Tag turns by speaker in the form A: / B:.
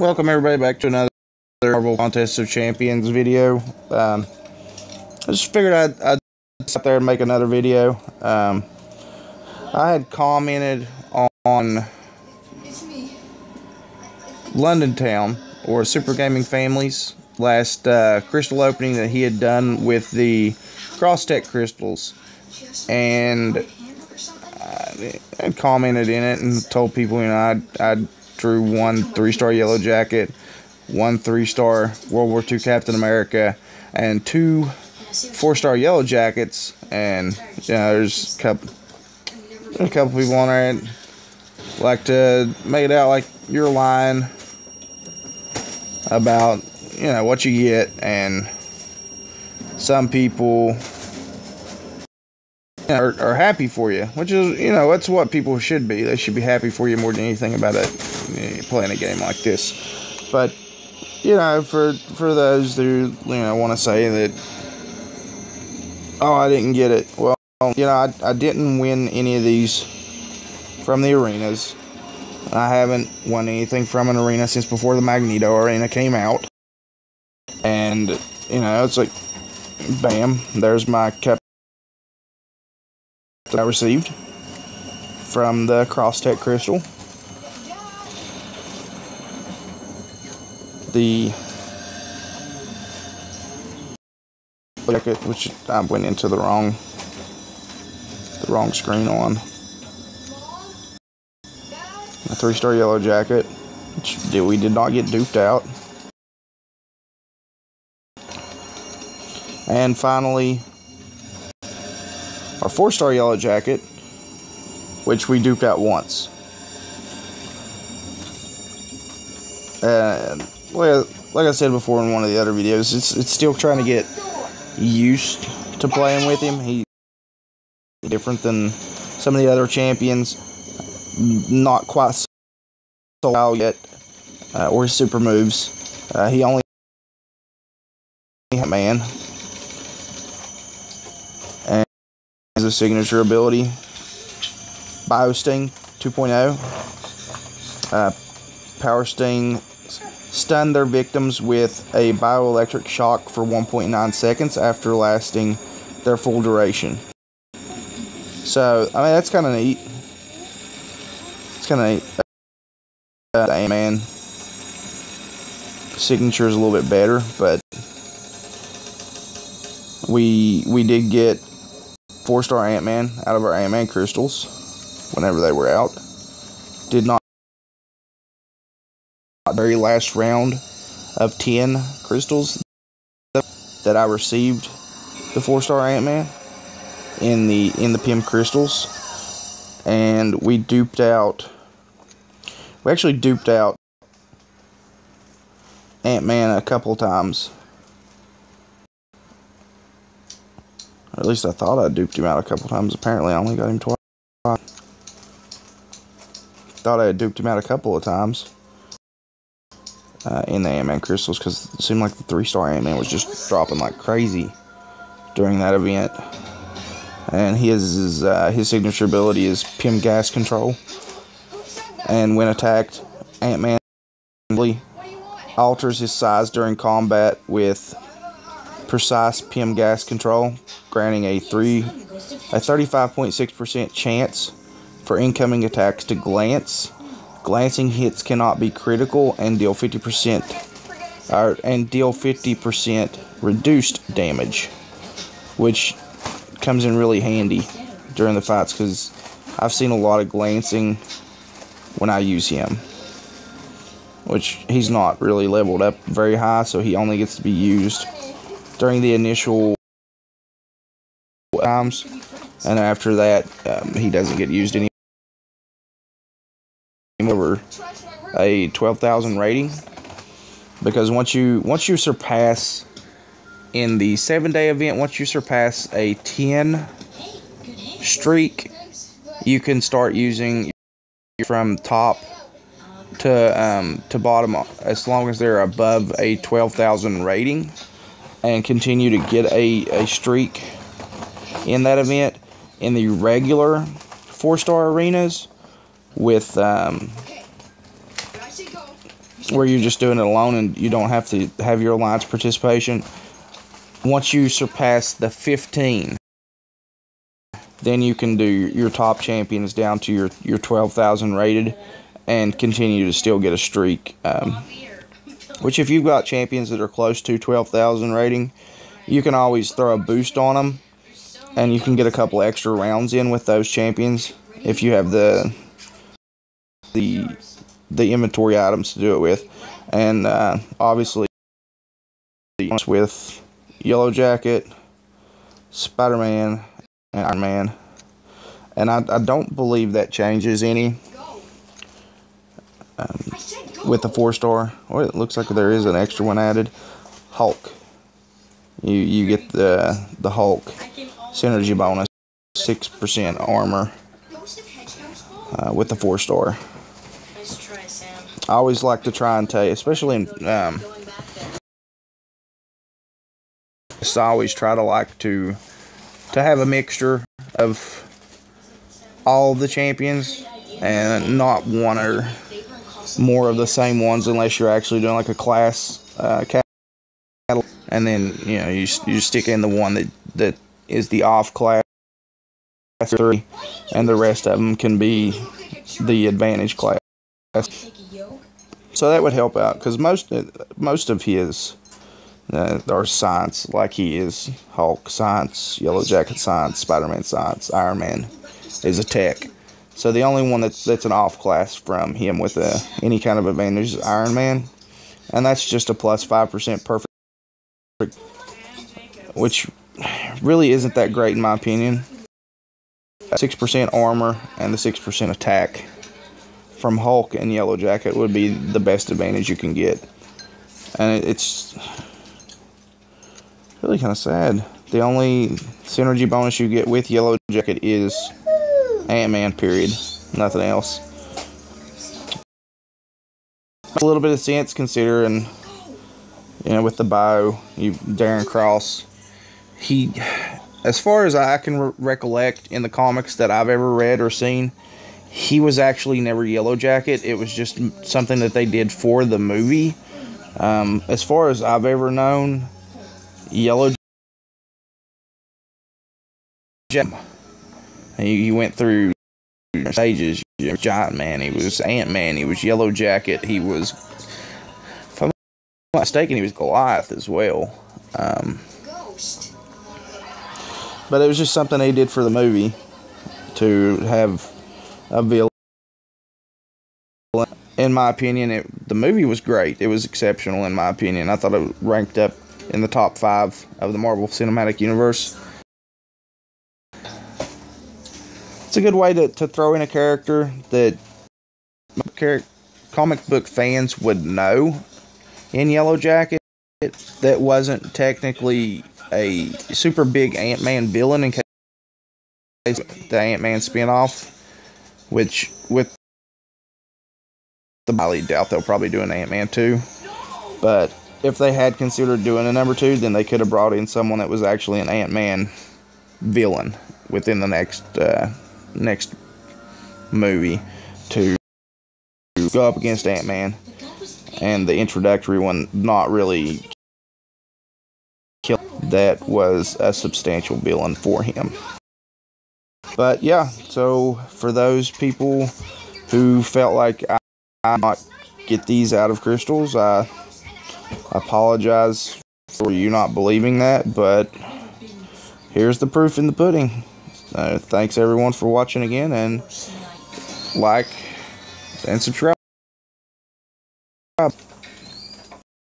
A: Welcome everybody back to another Marvel Contest of Champions video. I just figured I'd sit there and make another video. I had commented on London Town, or Super Gaming Families, last crystal opening that he had done with the Crosstech crystals, and I commented in it and told people, you know, I drew one 3-star Yellow Jacket, one 3-star World War II Captain America, and two 4-star Yellow Jackets. And you know, there's a couple people on there that like to make it out like you're lying about, you know, what you get. And some people are happy for you, which is, you know, that's what people should be. They should be happy for you more than anything about it, playing a game like this. But you know, for those who, you know, want to say that, oh, I didn't get it. Well, you know, I didn't win any of these from the arenas. I haven't won anything from an arena since before the Magneto arena came out. And you know, it's like, bam, there's my cup that I received from the Crosstech crystal. The jacket, which I went into the wrong screen on. A 3-star Yellow Jacket, which we did not get duped out. And finally, our 4-star Yellow Jacket, which we duped out once. And like I said before in one of the other videos, it's still trying to get used to playing with him. He's different than some of the other champions. Not quite so well yet, or his super moves. He only man. And has a signature ability, Biosting 2.0. Power Sting stun their victims with a bioelectric shock for 1.9 seconds after lasting their full duration. So, I mean, that's kind of neat. It's kind of neat. Ant-Man signature is a little bit better, but we did get 4-star Ant-Man out of our Ant-Man crystals whenever they were out. Did not very last round of 10 crystals that I received the 4-star Ant-Man in the PIM crystals, and we actually duped out Ant-Man a couple times. Or at least I thought I duped him out a couple times. Apparently I only got him twice. Thought I had duped him out a couple of times in the Ant-Man crystals, because it seemed like the 3-star Ant-Man was just dropping like crazy during that event. And his signature ability is PIM gas control. And when attacked, Ant-Man alters his size during combat with precise PIM gas control, granting a 35.6% chance for incoming attacks to glance. Glancing hits cannot be critical and deal 50% reduced damage, which comes in really handy during the fights, because I've seen a lot of glancing when I use him, which he's not really leveled up very high, so he only gets to be used during the initial times, and after that he doesn't get used anymore. Over a 12,000 rating, because once you surpass, in the 7-day event, once you surpass a 10 streak, you can start using from top to bottom, as long as they're above a 12,000 rating, and continue to get a streak in that event. In the regular 4-star arenas, with where you're just doing it alone and you don't have to have your alliance participation. Once you surpass the 15, then you can do your top champions down to your 12,000 rated and continue to still get a streak. Which if you've got champions that are close to 12,000 rating, you can always throw a boost on them, and you can get a couple extra rounds in with those champions if you have the inventory items to do it with. And obviously with Yellow Jacket, Spider-Man, and Iron Man. And I don't believe that changes any with the 4-star. Or it looks like there is an extra one added. Hulk. You get the Hulk synergy bonus, 6% armor with the 4-star. I always like to try and tell you, especially in I always try to have a mixture of all the champions and not one or more of the same ones, unless you're actually doing like a class cattle, and then you stick in the one that is the off class 3, and the rest of them can be the advantage class. So that would help out, because most of his are science, like he is Hulk science, Yellow Jacket science, Spider-Man science, Iron Man is a tech. So the only one that's an off class from him with any kind of advantage is Iron Man, and that's just a plus 5% perfect, which really isn't that great in my opinion. 6% armor and the 6% attack from Hulk and Yellow Jacket would be the best advantage you can get. And it's really kind of sad. The only synergy bonus you get with Yellow Jacket is Ant-Man, period. Nothing else. Makes a little bit of sense considering, with the bio, Darren Cross, he, as far as I can recollect in the comics that I've ever read or seen, he was actually never Yellow Jacket. It was just something that they did for the movie. As far as I've ever known, Yellow Jacket, he went through stages. He was Giant Man, he was Ant-Man, he was Yellow Jacket, he was, if I'm not mistaken, he was Goliath as well. But it was just something they did for the movie to have a villain. In my opinion, the movie was great. It was exceptional in my opinion. I thought it ranked up in the top 5 of the Marvel Cinematic Universe. It's a good way to throw in a character that comic book fans would know in Yellow Jacket that wasn't technically a super big Ant-Man villain, in case the Ant-Man spinoff, which with the highly doubt they'll probably do an Ant-Man 2. But if they had considered doing a number 2, then they could have brought in someone that was actually an Ant-Man villain within the next movie to go up against Ant-Man, and the introductory one not really kill. That was a substantial villain for him. But yeah, so for those people who felt like I might not get these out of crystals, I apologize for you not believing that, but here's the proof in the pudding. Thanks everyone for watching again, and like and subscribe.